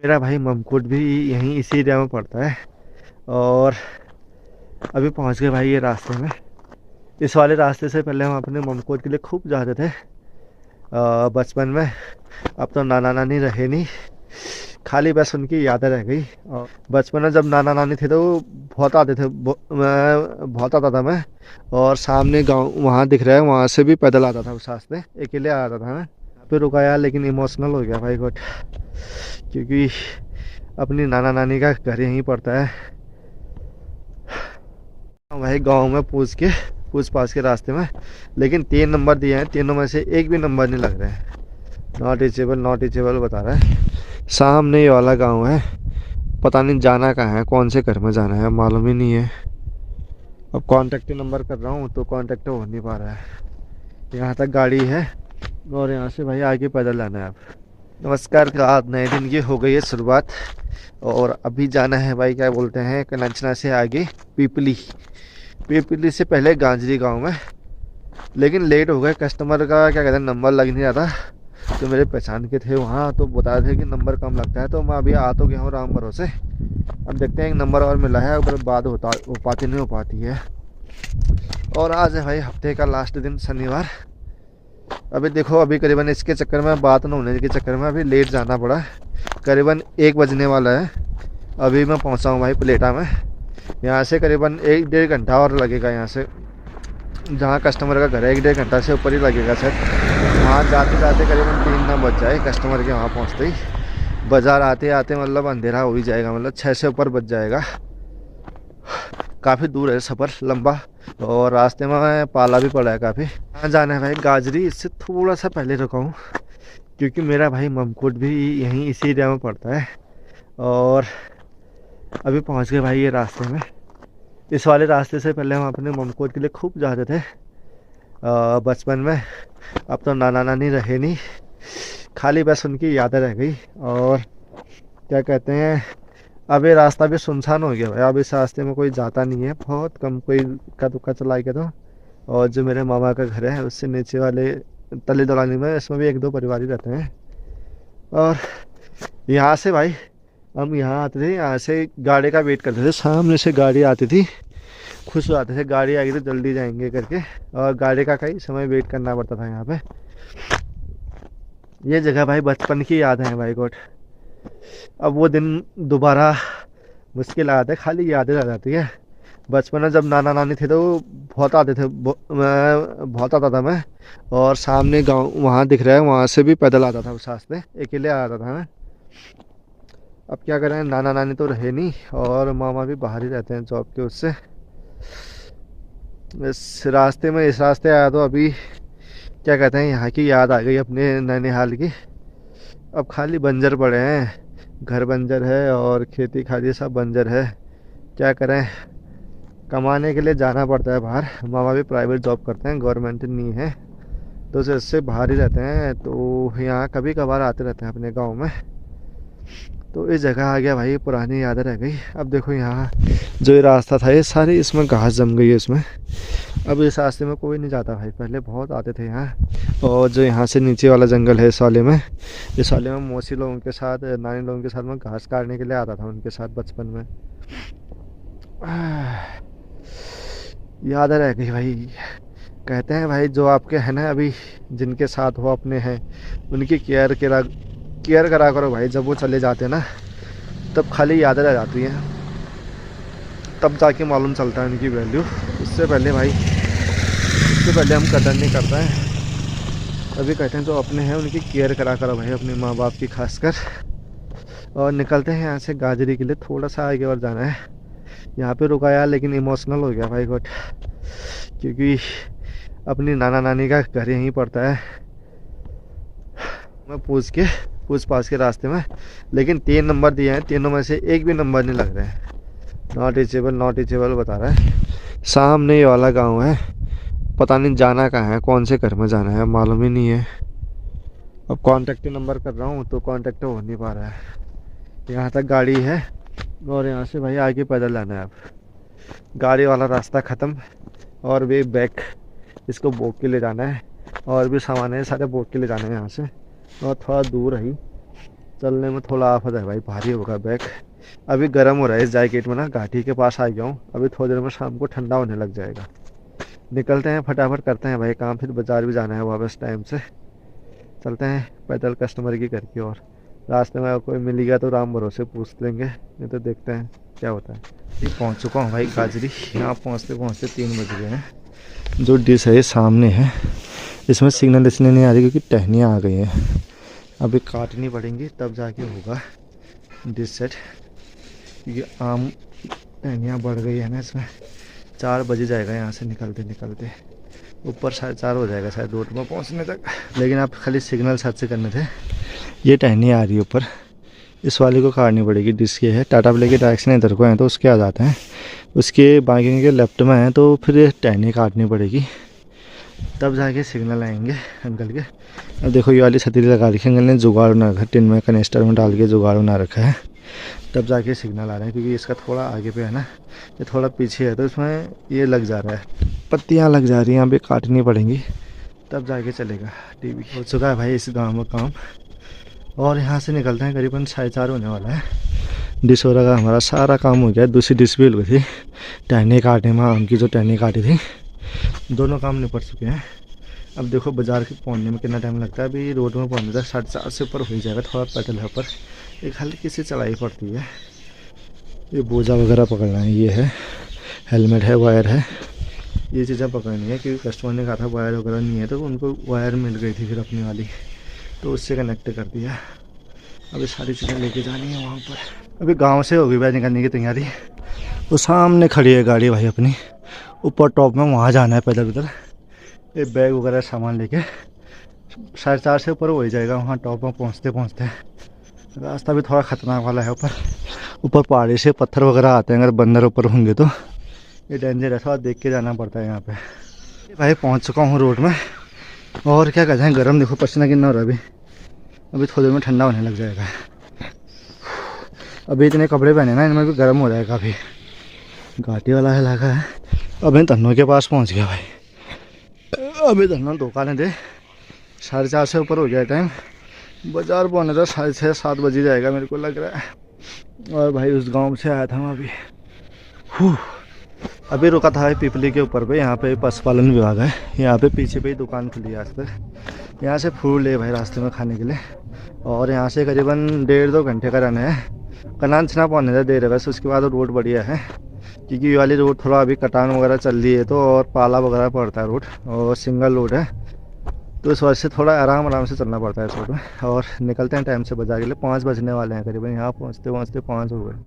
मेरा भाई ममकुट भी यहीं इसी एरिया में पड़ता है। और अभी पहुंच गए भाई ये रास्ते में। इस वाले रास्ते से पहले हम अपने ममकुट के लिए खूब जाते थे बचपन में। अब तो नाना नानी रहे नहीं, खाली बस उनकी यादें रह गई। और बचपन में जब नाना नानी थे तो वो बहुत आते थे, मैं बहुत आता था मैं। और सामने गांव वहाँ दिख रहा है, वहाँ से भी पैदल आता था, उस रास्ते अकेले आता था मैं। यहाँ पे रुका यार, लेकिन इमोशनल हो गया भाई गुड, क्योंकि अपनी नाना नानी का घर यहीं पड़ता है। वही गांव में पूछ पाछ के रास्ते में। लेकिन 3 नंबर दिए हैं, तीनों में से एक भी नंबर नहीं लग रहे हैं। नॉट रीचेबल बता रहा है। सामने ये वाला गांव है, पता नहीं जाना कहाँ है, कौन से घर में जाना है मालूम ही नहीं है। अब कॉन्टेक्ट नंबर कर रहा हूँ तो कॉन्टेक्ट हो नहीं पा रहा है। यहाँ तक गाड़ी है और यहाँ से भाई आगे पैदल जाना है। अब नमस्कार का आज नए दिन की हो गई है शुरुआत। और अभी जाना है भाई, क्या बोलते हैं, कनंचना से आगे पीपली। पीपली से पहले गांजरी गांव में। लेकिन लेट हो गए, कस्टमर का क्या कहते हैं नंबर लग नहीं रहा था। तो मेरे पहचान के थे वहाँ, तो बता रहे थे कि नंबर कम लगता है। तो मैं अभी आ तो गया हूँ राम भरोसे। अब देखते हैं, एक नंबर और मिला है, अगर बात हो पाती नहीं हो पाती है। और आज है भाई हफ्ते का लास्ट दिन, शनिवार। अभी देखो, अभी करीबन इसके चक्कर में, बात न होने के चक्कर में अभी लेट जाना पड़ा। करीबन 1 बजने वाला है। अभी मैं पहुंचा हूँ भाई प्लेटा में। यहाँ से करीबन 1-1.5 घंटा और लगेगा। यहाँ से जहाँ कस्टमर का घर है 1-1.5 घंटा से ऊपर ही लगेगा शायद। वहाँ जाते जाते करीबन 3 ना बज जाए कस्टमर के वहाँ पहुँचते ही। बाज़ार आते आते मतलब अंधेरा हो ही जाएगा, मतलब 6 से ऊपर बज जाएगा। काफ़ी दूर है सफ़र, लंबा। और रास्ते में पाला भी पड़ा है काफ़ी। कहाँ जाना है भाई, गाजरी। इससे थोड़ा सा पहले रुका हूँ, क्योंकि मेरा भाई ममकुट भी यहीं इसी एरिया में पड़ता है। और अभी पहुँच गए भाई ये रास्ते में। इस वाले रास्ते से पहले हम अपने ममकुट के लिए खूब जाते थे बचपन में। अब तो नाना नानी रहे नहीं, खाली बस उनकी यादें रह गई। और क्या कहते हैं, अब ये रास्ता भी सुनसान हो गया भाई। अब इस रास्ते में कोई जाता नहीं है, बहुत कम, कोई इक्का दुक्का चला के तो। और जो मेरे मामा का घर है उससे नीचे वाले तली दलानी में, इसमें भी 1-2 परिवार ही रहते हैं। और यहाँ से भाई हम यहाँ आते थे, यहाँ से गाड़ी का वेट करते थे, सामने से गाड़ी आती थी, खुश हो जाते थे, गाड़ी आ गई तो जल्दी जाएंगे करके। और गाड़ी का कई समय वेट करना पड़ता था यहाँ पे। ये जगह भाई बचपन की याद है भाई गॉड। अब वो दिन दोबारा मुश्किल आते, खाली यादें रह जाती है। बचपन में जब नाना नानी थे तो वो बहुत आते थे, मैं बहुत आता था मैं। और सामने गांव वहाँ दिख रहा है, वहाँ से भी पैदल आता था, उस रास्ते अकेले आता था मैं। अब क्या करें, नाना नानी तो रहे नहीं और मामा भी बाहर ही रहते हैं जॉब के उससे। इस रास्ते आया तो अभी क्या कहते हैं, यहाँ की याद आ गई अपने नैनीहाल की। अब खाली बंजर पड़े हैं, घर बंजर है और खेती खादी सब बंजर है। क्या करें, कमाने के लिए जाना पड़ता है बाहर। मामा भी प्राइवेट जॉब करते हैं, गवर्नमेंट नहीं है, तो इससे बाहर ही रहते हैं। तो यहाँ कभी कभार आते रहते हैं अपने गांव में। तो इस जगह आ गया भाई, पुरानी यादें रह गई। अब देखो, यहाँ जो ये रास्ता था ये सारी इसमें घास जम गई है इसमें। अब इस रास्ते में कोई नहीं जाता भाई, पहले बहुत आते थे यहाँ। और जो यहाँ से नीचे वाला जंगल है, इस वाले में मौसी लोगों के साथ, नानी लोगों के साथ मैं घास काटने के लिए आता था उनके साथ बचपन में। याद रह गई भाई। कहते हैं भाई, जो आपके हैं ना अभी, जिनके साथ हो अपने हैं, उनकी केयर करा करो भाई। जब वो चले जाते हैं ना, तब खाली यादें रह जाती हैं, तब जाके मालूम चलता है उनकी वैल्यू। उससे पहले भाई, उससे पहले हम कदर नहीं करते हैं। अभी कहते हैं जो अपने हैं उनकी केयर करा करो भाई, अपने माँ बाप की खासकर। और निकलते हैं यहाँ से गाजरी के लिए, थोड़ा सा आगे और जाना है। यहाँ पे रुका यार, लेकिन इमोशनल हो गया भाई गुड, क्योंकि अपनी नाना नानी का घर यहीं पड़ता है। मैं पूछ पाछ के रास्ते में। लेकिन 3 नंबर दिए हैं, तीनों में से एक भी नंबर नहीं लग रहे हैं। नॉट रीचेबल बता रहा है। सामने ये वाला गांव है, पता नहीं जाना कहाँ है, कौन से घर में जाना है मालूम ही नहीं है। अब कॉन्टेक्ट नंबर कर रहा हूँ तो कॉन्टेक्ट हो नहीं पा रहा है। यहाँ तक गाड़ी है और यहाँ से भाई आगे पैदल जाना है। अब गाड़ी वाला रास्ता ख़त्म और वे बैक, इसको बोक के ले जाना है। और भी सामान है सारे बोक के ले जाने हैं यहाँ से। और थोड़ा दूर है, चलने में थोड़ा आफत है भाई, भारी होगा बैग। अभी गर्म हो रहा है इस जैकेट में ना, घाटी के पास आ गया हूँ। अभी थोड़ी देर में शाम को ठंडा होने लग जाएगा। निकलते हैं फटाफट, करते हैं भाई काम, फिर बाजार भी जाना है वापस टाइम से। चलते हैं पैदल कस्टमर की घर की ओर। रास्ते में कोई मिल गया तो राम भरोसे पूछ लेंगे, नहीं तो देखते हैं क्या होता है। ये पहुंच चुका हूँ भाई गाजरी। यहाँ पहुँचते पहुँचते 3 बज गए हैं। जो डिश है ये सामने है, इसमें सिग्नल इसलिए नहीं आ रही क्योंकि टहनियाँ आ गई हैं। अभी काटनी पड़ेंगी तब जाके होगा डिश सेट, क्योंकि आम टहनियाँ बढ़ गई है ना इसमें। 4 बज जाएगा यहाँ से निकलते निकलते, ऊपर 4:30 हो जाएगा शायद रोड में पहुँचने तक। लेकिन आप खाली सिग्नल सर्च से करने थे। ये टहनी आ रही है ऊपर, इस वाली को काटनी पड़ेगी। डिश ये है, टाटा प्ले के डायरेक्शन इधर को हैं तो उसके आ जाते हैं, उसके बाकी के लेफ्ट में हैं तो फिर टहनी काटनी पड़ेगी, तब जाके सिग्नल आएंगे अंकल के। अब देखो ये वाली छतरी लगा रखी है अंकल ने, जुगाड़ बना रखा है, टिन में कनेस्टर में डाल के जुगाड़ बना रखा है, तब जाके सिग्नल आ रहे हैं। क्योंकि इसका थोड़ा आगे पे है ना, ये थोड़ा पीछे है तो इसमें ये लग जा रहा है, पत्तियाँ लग जा रही हैं, यहाँ पे काटनी पड़ेंगी तब जाके चलेगा। टीवी हो चुका है भाई इस गाँव में काम, और यहाँ से निकलते हैं करीबन 4:30 होने वाला है। डिश वगैरह का हमारा सारा काम हो गया है। दूसरी डिश भी हो गई थी टहनी काटने में, आम की जो टहनी काटी थी, दोनों काम निपट चुके हैं। अब देखो बाज़ार के पहुंचने में कितना टाइम लगता है। अभी रोड में पहुंचने तक 4:30 से ऊपर हो ही जाएगा। थोड़ा पैदल है ऊपर, एक हल्की सी चढ़ाई पड़ती है। ये बोझा वगैरह पकड़ना है, ये है हेलमेट है, वायर है, ये चीज़ें पकड़नी है। क्योंकि कस्टमर ने कहा था वायर वगैरह नहीं है, तो उनको वायर मिल गई थी फिर अपनी वाली, तो उससे कनेक्ट कर दिया। अभी सारी चीज़ें लेके जानी है वहाँ पर। अभी गाँव से होगी भाई निकलने की तैयारी। वो सामने खड़ी है गाड़ी भाई अपनी, ऊपर टॉप में, वहाँ जाना है पैदल उधर। ये बैग वगैरह सामान लेके 4:30 से ऊपर हो ही जाएगा वहाँ टॉप में पहुँचते पहुँचते। रास्ता भी थोड़ा ख़तरनाक वाला है, ऊपर पहाड़ी से पत्थर वगैरह आते हैं, अगर बंदर ऊपर होंगे तो ये डेंजर है, थोड़ा देख के जाना पड़ता है यहाँ पे। भाई पहुँच चुका हूँ रोड में, और क्या कहते हैं, गर्म देखो पसीना कितना हो रहा है। अभी थोड़ी देर में ठंडा होने लग जाएगा। अभी इतने कपड़े पहने ना, इनमें भी गर्म हो जाएगा। अभी घाटी वाला इलाका है। अभी धनों के पास पहुँच गया भाई। अभी धनों दुकानें दे 4:30 से ऊपर हो गया टाइम। बाज़ार पहुँचने तो 6:30-7 बज ही जाएगा मेरे को लग रहा है। और भाई उस गांव से आया था मैं अभी रुका था भाई पिपली के ऊपर पे। यहाँ पे पशुपालन विभाग है, यहाँ पे पीछे पे ही दुकान खुली है आज तक। यहाँ से फूल ले भाई रास्ते में खाने के लिए, और यहाँ से करीबन 1.5-2 घंटे का रन है। कनांचना पहुँचने का देर है वैसे, उसके बाद रोड बढ़िया है। क्योंकि ये वाली रोड थोड़ा अभी कटान वगैरह चल रही है तो, और पाला वगैरह पड़ता है रोड, और सिंगल रोड है, तो इस वजह से थोड़ा आराम से चलना पड़ता है इस रोड में। और निकलते हैं टाइम से बाजार के लिए। 5 बजने वाले हैं करीबन, यहाँ पहुँचते पहुँचते 5 हो गए।